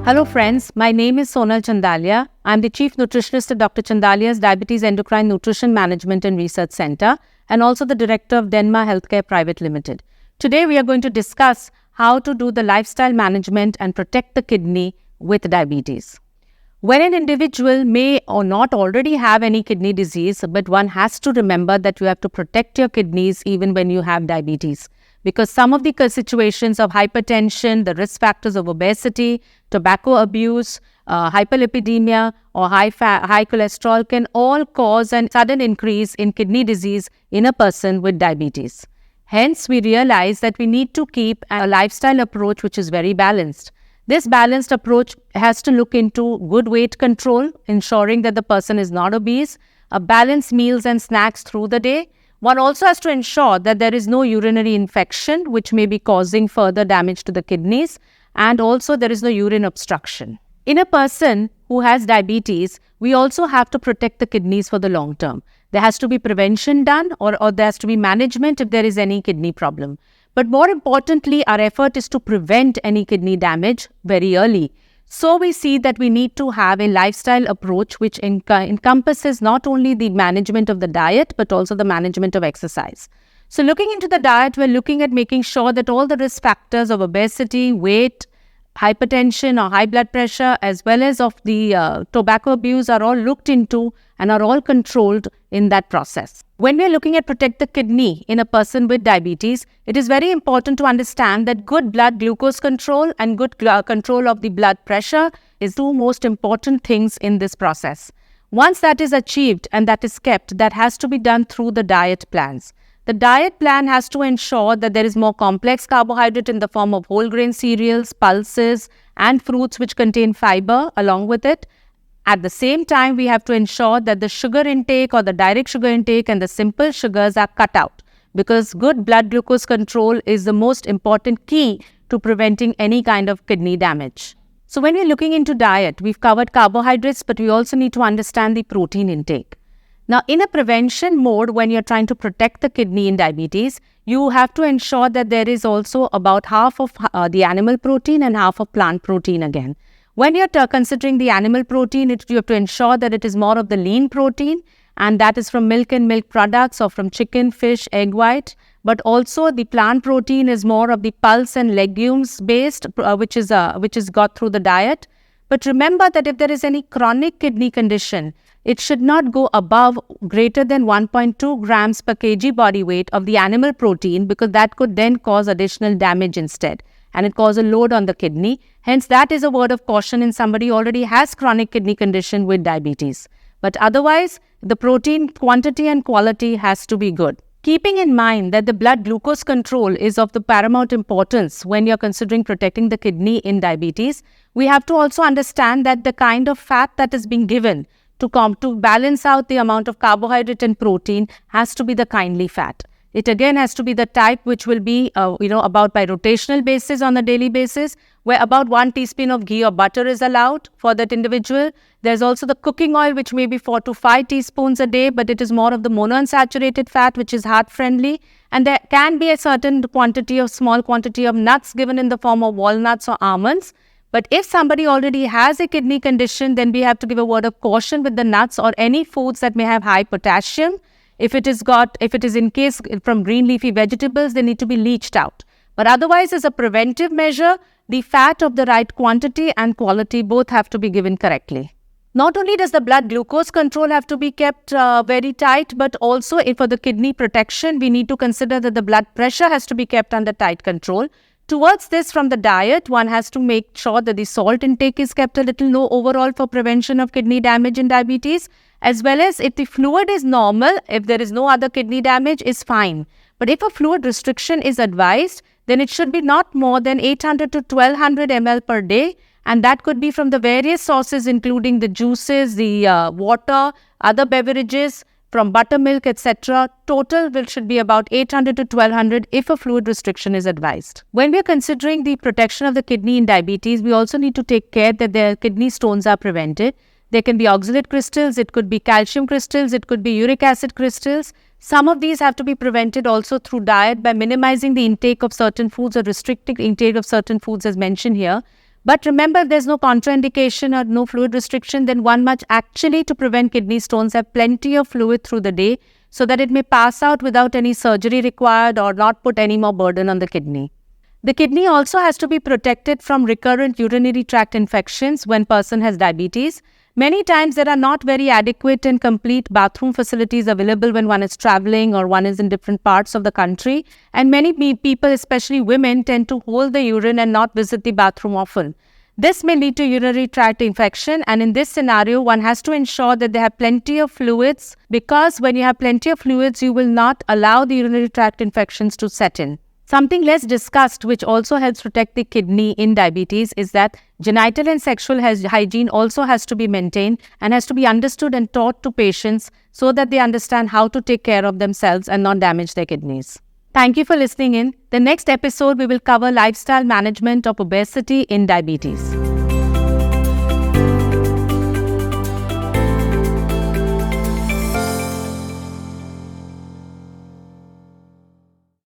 Hello friends, my name is Sonal Chandalia. I'm the Chief Nutritionist at Dr. Chandalia's Diabetes Endocrine Nutrition Management and Research Center and also the Director of Denma Healthcare Private Limited. Today we are going to discuss how to do the lifestyle management and protect the kidney with diabetes. When an individual may or not already have any kidney disease, but one has to remember that you have to protect your kidneys even when you have diabetes. Because some of the situations of hypertension, the risk factors of obesity, tobacco abuse, hyperlipidemia or high cholesterol can all cause a sudden increase in kidney disease in a person with diabetes. Hence, we realize that we need to keep a lifestyle approach which is very balanced. This balanced approach has to look into good weight control, ensuring that the person is not obese, balanced meals and snacks through the day. One also has to ensure that there is no urinary infection which may be causing further damage to the kidneys, and also there is no urine obstruction. In a person who has diabetes, we also have to protect the kidneys for the long term. There has to be prevention done or there has to be management if there is any kidney problem. But more importantly, our effort is to prevent any kidney damage very early. So we see that we need to have a lifestyle approach which encompasses not only the management of the diet, but also the management of exercise. So looking into the diet, we're looking at making sure that all the risk factors of obesity, weight, hypertension or high blood pressure, as well as of the tobacco abuse are all looked into and are all controlled in that process. When we are looking at protect the kidney in a person with diabetes, it is very important to understand that good blood glucose control and good control of the blood pressure is two most important things in this process. Once that is achieved and that is kept, that has to be done through the diet plans. The diet plan has to ensure that there is more complex carbohydrate in the form of whole grain cereals, pulses, and fruits which contain fiber along with it. At the same time, we have to ensure that the sugar intake or the direct sugar intake and the simple sugars are cut out, because good blood glucose control is the most important key to preventing any kind of kidney damage. So when we're looking into diet, we've covered carbohydrates, but we also need to understand the protein intake. Now, in a prevention mode, when you're trying to protect the kidney in diabetes, you have to ensure that there is also about half of the animal protein and half of plant protein again. When you're considering the animal protein, you have to ensure that it is more of the lean protein, and that is from milk and milk products or from chicken, fish, egg white. But also the plant protein is more of the pulse and legumes based, which is got through the diet. But remember that if there is any chronic kidney condition, it should not go above greater than 1.2 grams per kg body weight of the animal protein, because that could then cause additional damage instead, and it causes a load on the kidney. Hence, that is a word of caution in somebody who already has chronic kidney condition with diabetes. But otherwise, the protein quantity and quality has to be good. Keeping in mind that the blood glucose control is of the paramount importance when you're considering protecting the kidney in diabetes, we have to also understand that the kind of fat that is being given to balance out the amount of carbohydrate and protein has to be the kindly fat. It again has to be the type which will be, about by rotational basis on a daily basis, where about 1 teaspoon of ghee or butter is allowed for that individual. There's also the cooking oil, which may be 4 to 5 teaspoons a day, but it is more of the monounsaturated fat, which is heart friendly. And there can be a certain small quantity of nuts given in the form of walnuts or almonds. But if somebody already has a kidney condition, then we have to give a word of caution with the nuts or any foods that may have high potassium. If it is in case from green leafy vegetables, they need to be leached out. But otherwise, as a preventive measure, the fat of the right quantity and quality both have to be given correctly. Not only does the blood glucose control have to be kept very tight, but also for the kidney protection, we need to consider that the blood pressure has to be kept under tight control. Towards this, from the diet, one has to make sure that the salt intake is kept a little low overall for prevention of kidney damage in diabetes, as well as if the fluid is normal, if there is no other kidney damage, is fine. But if a fluid restriction is advised, then it should be not more than 800 to 1200 ml per day, and that could be from the various sources including the juices, the water, other beverages, from buttermilk, etc. Total should be about 800 to 1200 if a fluid restriction is advised. When we are considering the protection of the kidney in diabetes, we also need to take care that their kidney stones are prevented. There can be oxalate crystals, it could be calcium crystals, it could be uric acid crystals. Some of these have to be prevented also through diet by minimizing the intake of certain foods or restricting intake of certain foods as mentioned here. But remember, if there's no contraindication or no fluid restriction, then one must actually, to prevent kidney stones, have plenty of fluid through the day so that it may pass out without any surgery required or not put any more burden on the kidney. The kidney also has to be protected from recurrent urinary tract infections when person has diabetes. Many times there are not very adequate and complete bathroom facilities available when one is traveling or one is in different parts of the country. And many people, especially women, tend to hold the urine and not visit the bathroom often. This may lead to urinary tract infection, and in this scenario, one has to ensure that they have plenty of fluids, because when you have plenty of fluids, you will not allow the urinary tract infections to set in. Something less discussed, which also helps protect the kidney in diabetes, is that genital and sexual hygiene also has to be maintained and has to be understood and taught to patients so that they understand how to take care of themselves and not damage their kidneys. Thank you for listening in. The next episode, we will cover lifestyle management of obesity in diabetes.